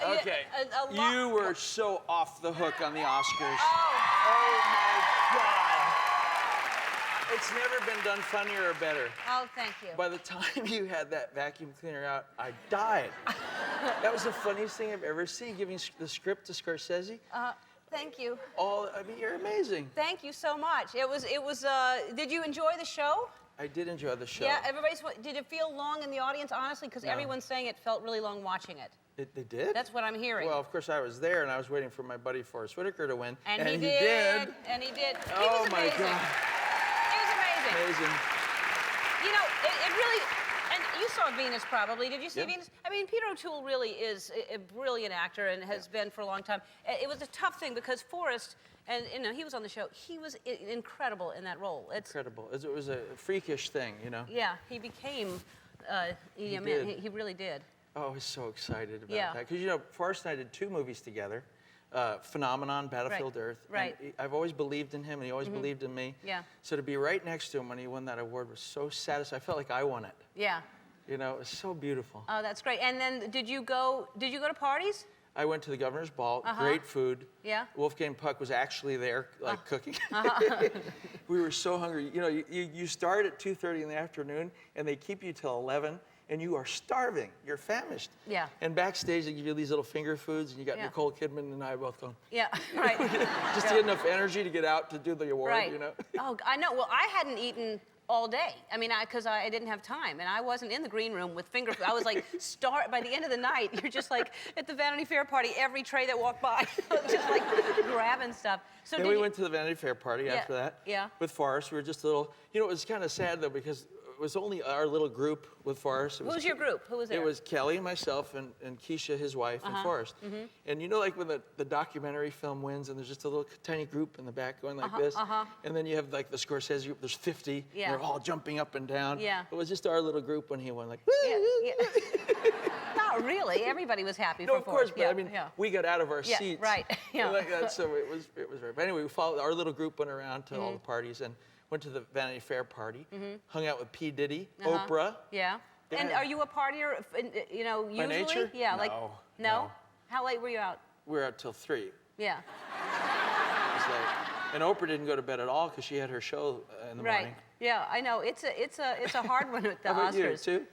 Okay. You were so off the hook on the Oscars. Oh my God. It's never been done funnier or better. Oh, thank you. By the time you had that vacuum cleaner out, I died. That was the funniest thing I've ever seen, giving the script to Scorsese. Thank you. I mean, you're amazing. Thank you so much. It was, did you enjoy the show? I did enjoy the show. Yeah, did it feel long in the audience, honestly? Because everyone's saying it felt really long watching it. They did? That's what I'm hearing. Well, of course, I was there, and I was waiting for my buddy Forrest Whitaker to win. And he did. And he did. Oh, my God. He was amazing. Amazing. You know, it really, and you saw Venus probably. Did you see Venus? I mean, Peter O'Toole really is a brilliant actor and has been for a long time. It was a tough thing because Forrest, and you know, he was on the show, he was incredible in that role. Incredible. It was a freakish thing, you know? Yeah, he became, he really did. Oh, I was so excited about that. Because, you know, Forrest and I did 2 movies together. Phenomenon, Battlefield Earth. Right. And I've always believed in him, and he always believed in me. Yeah. So to be right next to him when he won that award was so satisfying. I felt like I won it. Yeah. You know, it was so beautiful. Oh, that's great. And then did you go to parties? I went to the Governor's Ball, great food. Yeah. Wolfgang Puck was actually there, like cooking. We were so hungry. You know, you start at 2:30 in the afternoon, and they keep you till 11. And you are starving. You're famished. Yeah. And backstage, they give you these little finger foods, and you got Nicole Kidman and I both going. Yeah, right. Just to get enough energy to get out to do the award, you know? Oh, I know. Well, I hadn't eaten all day. I mean, because I didn't have time, and I wasn't in the green room with finger food. I was like, by the end of the night, you're just like at the Vanity Fair party, every tray that walked by, just like grabbing stuff. So then we went to the Vanity Fair party after that. Yeah. With Forrest. We were just a little, you know, it was kind of sad though, because it was only our little group with Forrest. Who was your group? Who was there? It was Kelly, myself, and Keisha, his wife, and Forrest. And you know, like when the documentary film wins, and there's just a little tiny group in the back going like this, and then you have like the Scorsese group. There's 50. Yeah. They're all jumping up and down. Yeah. It was just our little group when he won, like. Yeah. Not really. Everybody was happy for Forrest. No, of course, but I mean, we got out of our seats. Right. Yeah. Like that, so it was very. But anyway, we followed. Our little group went around to all the parties and went to the Vanity Fair party. Hung out with P. Diddy, Oprah. Yeah. And are you a partier? You know, usually. By nature? Yeah. No, like. No. How late were you out? We were out till 3. Yeah. It was late. And Oprah didn't go to bed at all because she had her show in the morning. Yeah, I know. It's a hard one with the How about Oscars. you, too?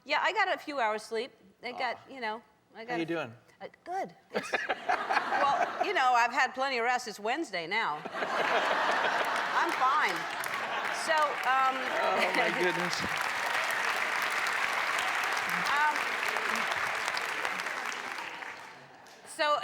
Yeah, I got a few hours sleep. I got, you know, How you doing? Good. Well, you know, I've had plenty of rest. It's Wednesday now. I'm fine. So, oh my goodness. So,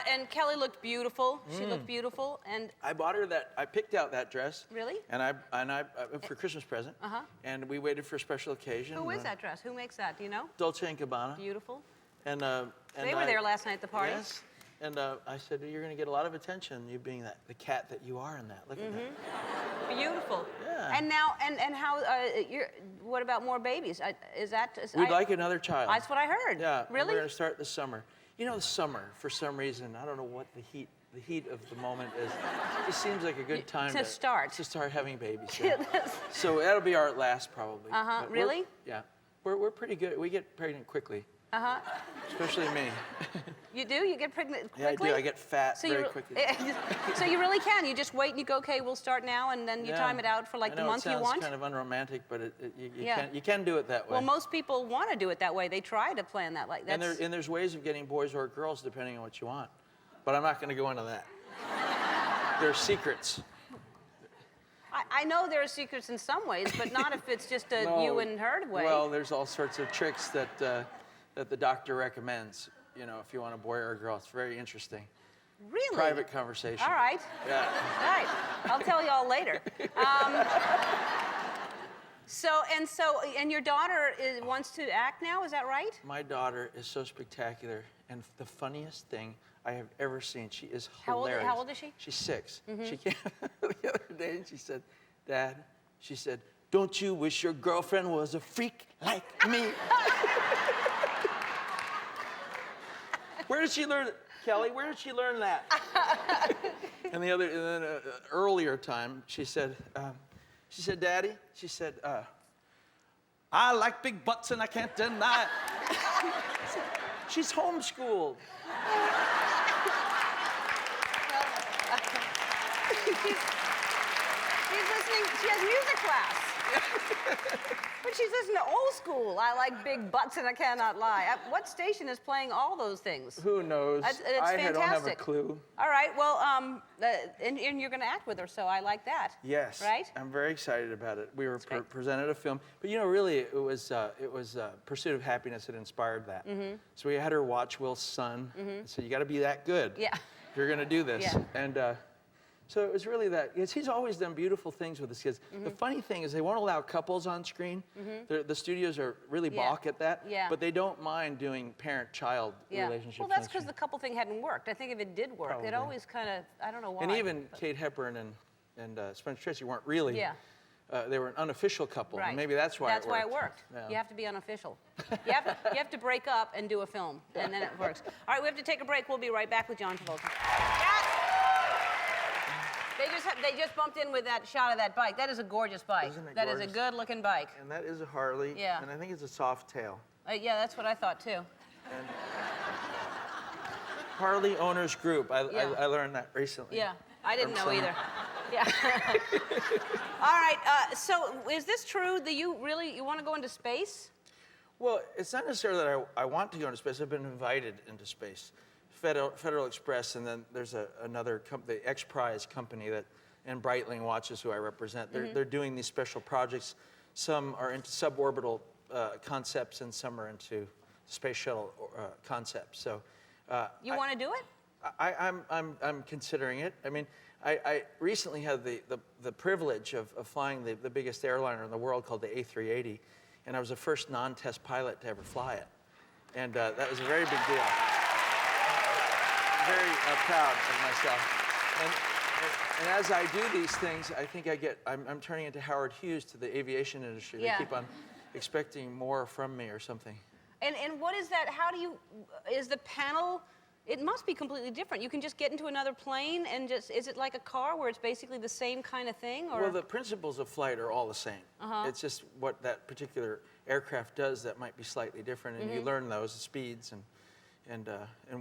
and Kelly looked beautiful. She looked beautiful, and I bought her that. I picked out that dress. Really? And I for Christmas present. And we waited for a special occasion. Who is that dress? Who makes that? Do you know? Dolce & Gabbana. Beautiful. And they were there last night at the party. Yes. And I said, you're going to get a lot of attention, you being the cat that you are in that. Look at that. Beautiful. Yeah. And now, and how? What about more babies? We'd like another child. That's what I heard. Yeah. Really? We're going to start this summer. You know, the summer, for some reason, I don't know what the heat of the moment is. It just seems like a good time to start having babies. Yeah. So that'll be our last, probably. But really? Yeah. We're pretty good. We get pregnant quickly. Especially me. You do? You get pregnant quickly? Yeah, I do. I get fat very quickly. So you really can. You just wait and you go, okay, we'll start now, and then you time it out for like the month you want? It sounds kind of unromantic, but you can do it that way. Well, most people want to do it that way. They try to plan that like that. And there's ways of getting boys or girls depending on what you want. But I'm not going to go into that. There's secrets. I know there are secrets in some ways, but not if it's just a you and her way. Well, there's all sorts of tricks that the doctor recommends. You know, if you want a boy or a girl, it's very interesting. Really? Private conversation. All right. Yeah. All right. I'll tell you all later. And your daughter wants to act now, is that right? My daughter is so spectacular, and the funniest thing I have ever seen. She is hilarious. How old is she? She's 6. She came the other day and she said, Dad, she said, don't you wish your girlfriend was a freak like me? Where did she learn it? Kelly, where did she learn that? And then earlier time, she said, Daddy, she said, I like big butts and I can't deny it. She's homeschooled. She's listening, she has music class. But she's listening to old school. I like big butts and I cannot lie. What station is playing all those things? Who knows? It's I fantastic. don't have a clue. All right, well, and you're going to act with her, so I like that. Yes. Right? I'm very excited about it. We were great. presented a film, but you know, really, it was Pursuit of Happiness that inspired that. So we had her watch Will's Son. And said, you got to be that good. Yeah. If you're going to do this. Yeah. And so it was really that. He's always done beautiful things with his kids. The funny thing is they won't allow couples on screen. The studios are really balk at that. Yeah. But they don't mind doing parent-child relationships. Well, that's because the couple thing hadn't worked. I think if it did work, Probably. it always kind of, I don't know why. And even Kate Hepburn and Spencer Tracy weren't really. Yeah. They were an unofficial couple. Right. And maybe that's why That's it worked. why it worked. Yeah. You have to be unofficial. You have to break up and do a film, and then it works. All right, we have to take a break. We'll be right back with John Travolta. They just bumped in with that shot of that bike. That is a gorgeous bike. Isn't it That is a gorgeous? good-looking bike. And that is a Harley. Yeah. And I think it's a soft tail. Yeah, that's what I thought too. And Harley Owners Group. I learned that recently. Yeah, I didn't From know someone. either. Yeah. All right. So, is this true that you want to go into space? Well, it's not necessarily that I want to go into space. I've been invited into space. Federal Express, and then there's another company, the X Prize company, and Breitling Watches, who I represent. They're doing these special projects. Some are into suborbital concepts, and some are into space shuttle concepts. So, You want to do it? I'm considering it. I mean, I recently had the privilege of flying the biggest airliner in the world called the A380, and I was the first non-test pilot to ever fly it, and that was a very big deal. Very proud of myself. And as I do these things, I think I'm turning into Howard Hughes to the aviation industry. Yeah. They keep on expecting more from me or something. And what is that? How do you? Is the panel? It must be completely different. You can just get into another plane and just. Is it like a car where it's basically the same kind of thing? Or? Well, the principles of flight are all the same. It's just what that particular aircraft does that might be slightly different, and you learn those speeds and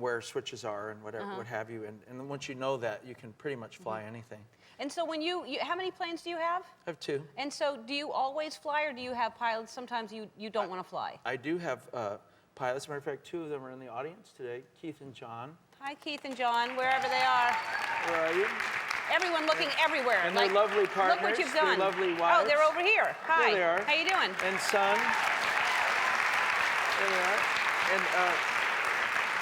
where switches are and whatever, what have you. And then once you know that, you can pretty much fly anything. And so when you how many planes do you have? I have two. And so do you always fly, or do you have pilots? Sometimes you don't want to fly. I do have pilots. As a matter of fact, two of them are in the audience today, Keith and John. Hi, Keith and John, wherever they are. Where are you? Everyone looking everywhere. And they're lovely partners. Look what you've done. They're lovely wives. Oh, they're over here. Hi. There they are. How you doing? And son. There they are. And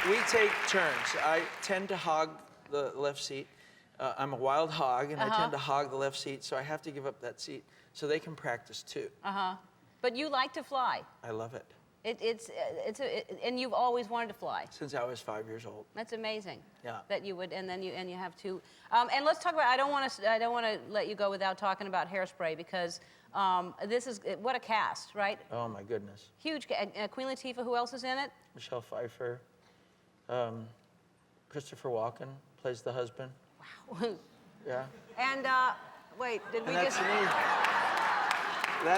we take turns. I tend to hog the left seat. I'm a wild hog, and I tend to hog the left seat, so I have to give up that seat so they can practice too. But you like to fly. I love it. And you've always wanted to fly. Since I was 5 years old. That's amazing. Yeah. That you would, and then you have two. And let's talk about. I don't want to let you go without talking about Hairspray, because this is what a cast, right? Oh my goodness. Huge. Queen Latifah. Who else is in it? Michelle Pfeiffer. Christopher Walken plays the husband. Wow. Yeah. And wait, did we And that's just? me.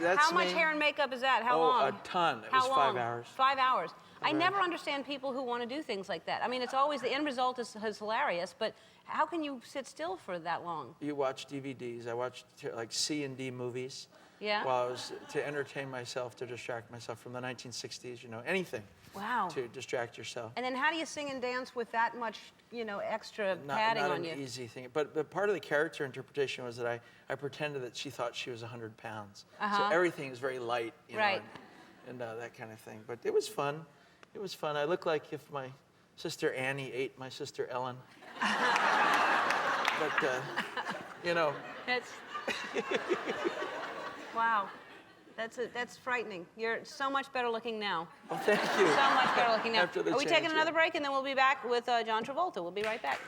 That's How much me. hair and makeup is that? How Oh, long? a ton. It How was long? 5 hours. 5 hours. I never understand people who want to do things like that. I mean, it's always the end result is hilarious, but how can you sit still for that long? You watch DVDs. I watched like C&D movies. Yeah. While I was to entertain myself, to distract myself from the 1960s. You know, anything. Wow. To distract yourself. And then how do you sing and dance with that much, extra Not padding on an you? easy thing. But part of the character interpretation was that I pretended that she thought she was 100 pounds. So everything is very light, Right. and that kind of thing. But it was fun. It was fun. I look like if my sister Annie ate my sister Ellen. But, That's wow. That's frightening. You're so much better looking now. Well, thank you. So much better looking now. After the Are we taking change, another yeah. break, and then we'll be back with John Travolta. We'll be right back.